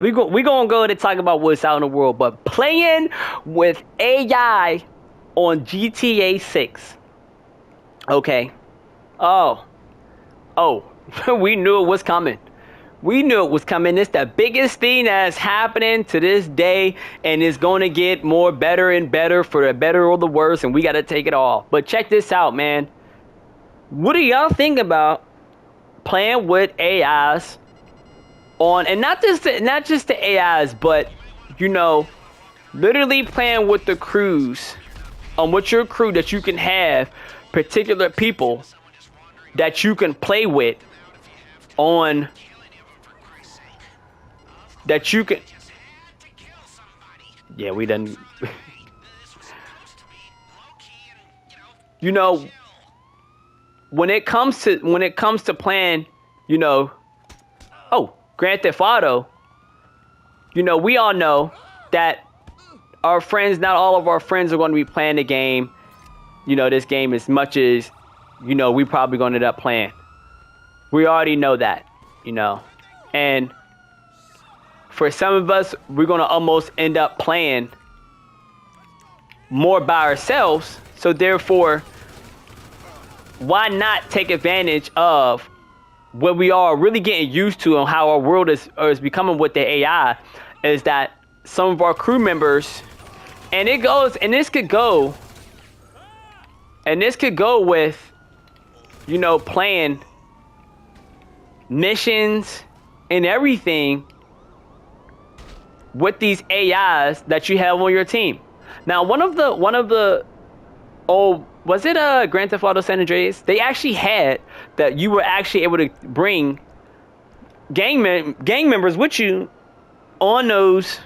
We gonna go to talk about what's out in the world, but playing with AI on GTA 6. Okay. Oh, oh, we knew it was coming. We knew it was coming. It's the biggest thing that's happening to this day, and it's going to get more better and better for the better or the worse, and we got to take it all. But check this out, man. What do y'all think about playing with AIs on, and not just the AIs, but you know, literally playing with the crews, with your crew that you can have particular people that you can play with on that you can. Yeah, we done. You know, when it comes to playing, you know, oh, Grand Theft Auto, we all know that our friends, not all of our friends are going to be playing the game, this game as much as, we probably going to end up playing. We already know that, and for some of us, we're going to almost end up playing more by ourselves. So therefore, why not take advantage of what we are really getting used to and how our world is becoming with the AI, is that some of our crew members, and this could go with, playing missions and everything with these AIs that you have on your team. Now, one of the was it Grand Theft Auto San Andreas? They actually had that you were actually able to bring gang members with you on those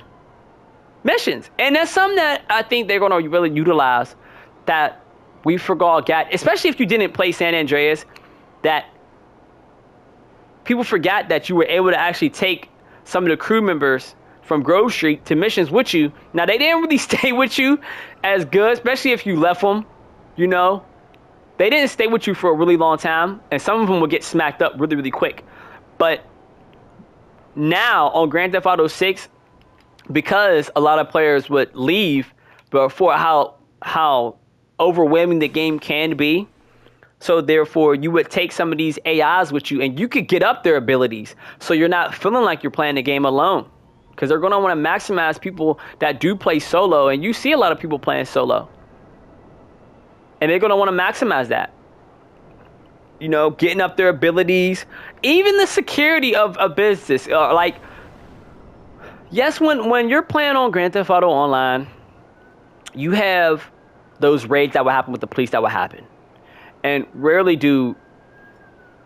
missions, and that's something that I think they're going to really utilize, that we forgot, especially if you didn't play San Andreas, that people forgot that you were able to actually take some of the crew members from Grove Street to missions with you. Now, they didn't really stay with you as good, especially if you left them. They didn't stay with you for a really long time, and some of them will get smacked up really, really quick. But now on Grand Theft Auto 6, because a lot of players would leave, but for how overwhelming the game can be, so therefore you would take some of these AIs with you, and you could get up their abilities, so you're not feeling like you're playing the game alone. Because they're going to want to maximize people that do play solo, and you see a lot of people playing solo. And they're going to want to maximize that. Getting up their abilities. Even the security of a business. Yes, when you're playing on Grand Theft Auto Online, you have those raids that will happen with the police that will happen. And rarely do,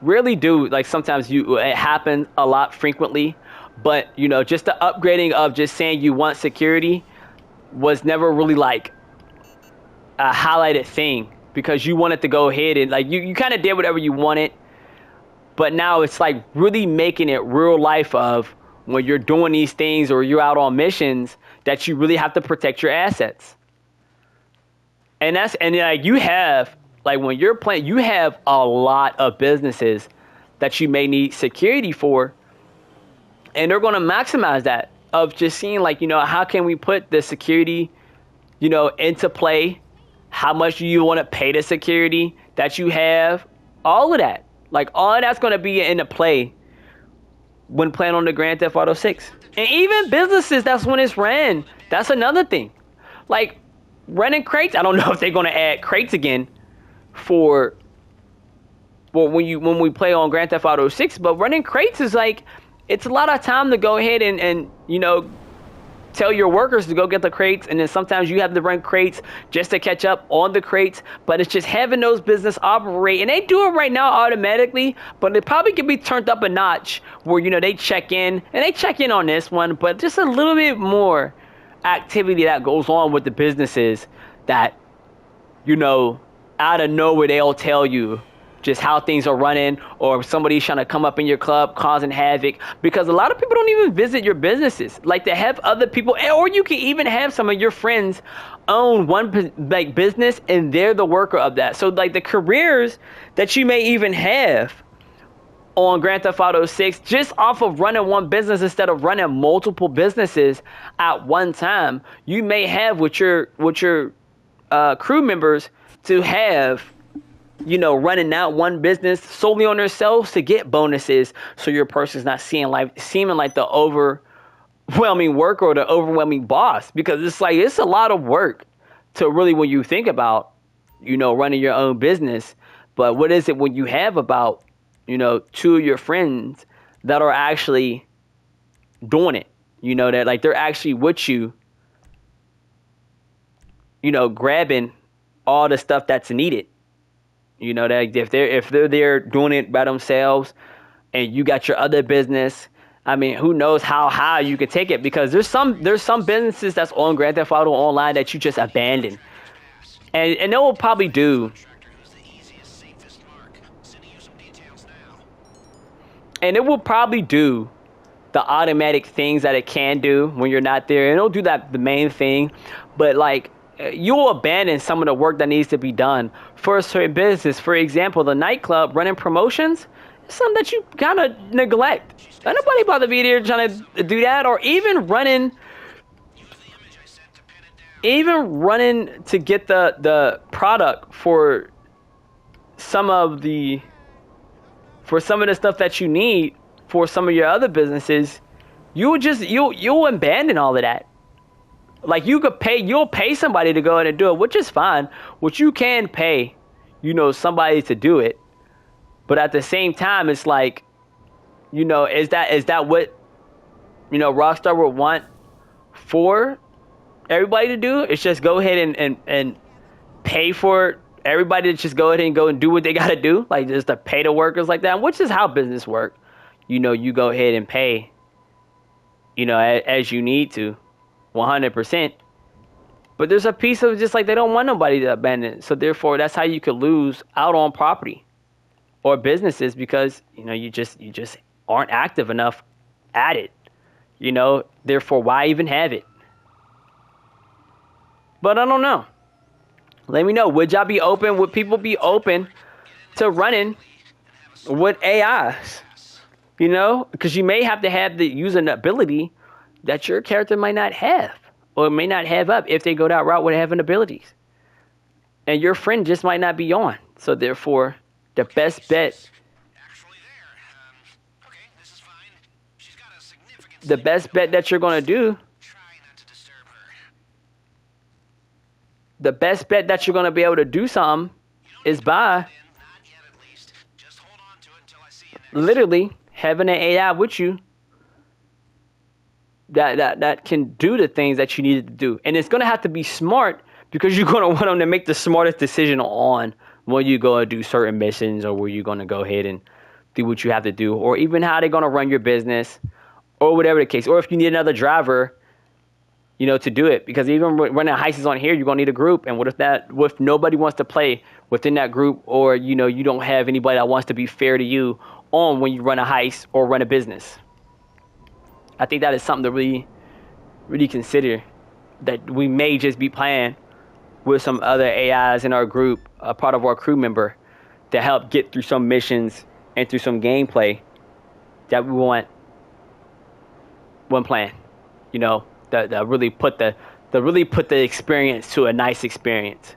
like sometimes it happens a lot frequently. But, just the upgrading of just saying you want security was never really like a highlighted thing, because you wanted to go ahead and like you kind of did whatever you wanted. But now it's like really making it real life of when you're doing these things or you're out on missions, that you really have to protect your assets. And you have, like when you're playing, you have a lot of businesses that you may need security for. And they're going to maximize that, of just seeing like, how can we put the security, into play? How much do you want to pay the security that you have? All of that. Like all of that's going to be into play when playing on the Grand Theft Auto 6. And even businesses, that's when it's ran. That's another thing. Like running crates. I don't know if they're going to add crates again for when we play on Grand Theft Auto 6. But running crates is like, it's a lot of time to go ahead and tell your workers to go get the crates, and then sometimes you have to run crates just to catch up on the crates. But it's just having those business operate, and they do it right now automatically, but it probably could be turned up a notch where they check in on this one, but just a little bit more activity that goes on with the businesses, that out of nowhere they'll tell you just how things are running, or if somebody's trying to come up in your club causing havoc, because a lot of people don't even visit your businesses. Like, to have other people, or you can even have some of your friends own one like business, and they're the worker of that. So like the careers that you may even have on Grand Theft Auto 6 just off of running one business instead of running multiple businesses at one time. You may have with your crew members to have, you know, running that one business solely on themselves to get bonuses, so your person's not seeming like the overwhelming work or the overwhelming boss, because it's like it's a lot of work to really, when you think about, you know, running your own business. But what is it when you have about, you know, 2 of your friends that are actually doing it, you know, that like they're actually with you, you know, grabbing all the stuff that's needed, you know, that if they're there doing it by themselves and you got your other business, I mean, who knows how high you could take it, because there's some businesses that's on Grand Theft Auto Online that you just abandon, and they will probably do. And it will probably do the automatic things that it can do when you're not there. And it'll do that, the main thing. But like, you'll abandon some of the work that needs to be done for a certain business. For example, the nightclub running promotions is something that you kind of neglect. Ain't nobody about to be there trying to do that. Or even running to get the product for some of the stuff that you need for some of your other businesses. You'll abandon all of that. Like, you'll pay somebody to go in and do it, which is fine, which you can pay, you know, somebody to do it. But at the same time, it's like, you know, is that what, you know, Rockstar would want for everybody to do? It's just go ahead and pay for everybody to just go ahead and go and do what they got to do, like just to pay the workers like that, which is how business work. You know, you go ahead and pay, you know, as you need to, 100%. But there's a piece of just like they don't want nobody to abandon it. So therefore, that's how you could lose out on property or businesses, because, you know, you just aren't active enough at it. You know, therefore, why even have it? But I don't know. Let me know. Would y'all be open? Would people be open to running with AIs? You know, because you may have to have use an ability that your character might not have, or may not have up if they go that route with having abilities. And your friend just might not be on. So therefore, the best bet, that you're going to do, the best bet that you're going to be able to do something is by literally having an AI with you that can do the things that you needed to do. And it's going to have to be smart, because you're going to want them to make the smartest decision on when you go and do certain missions, or where you're going to go ahead and do what you have to do, or even how they're going to run your business, or whatever the case. Or if you need another driver, you know, to do it. Because even running heists on here, you're going to need a group. And what if nobody wants to play within that group, or, you know, you don't have anybody that wants to be fair to you on when you run a heist or run a business? I think that is something to really, really consider, that we may just be playing with some other AIs in our group, a part of our crew member, to help get through some missions and through some gameplay that we want when playing. You know, that really put the experience to a nice experience.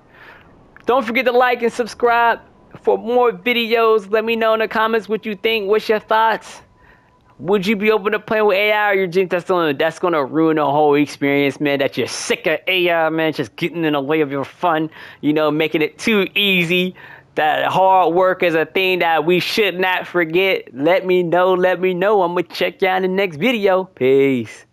Don't forget to like and subscribe for more videos. Let me know in the comments what you think. What's your thoughts? Would you be open to playing with AI, or you think that's gonna ruin the whole experience, man? That you're sick of AI, man, just getting in the way of your fun, you know, making it too easy. That hard work is a thing that we should not forget. Let me know. I'm gonna check you out in the next video. Peace.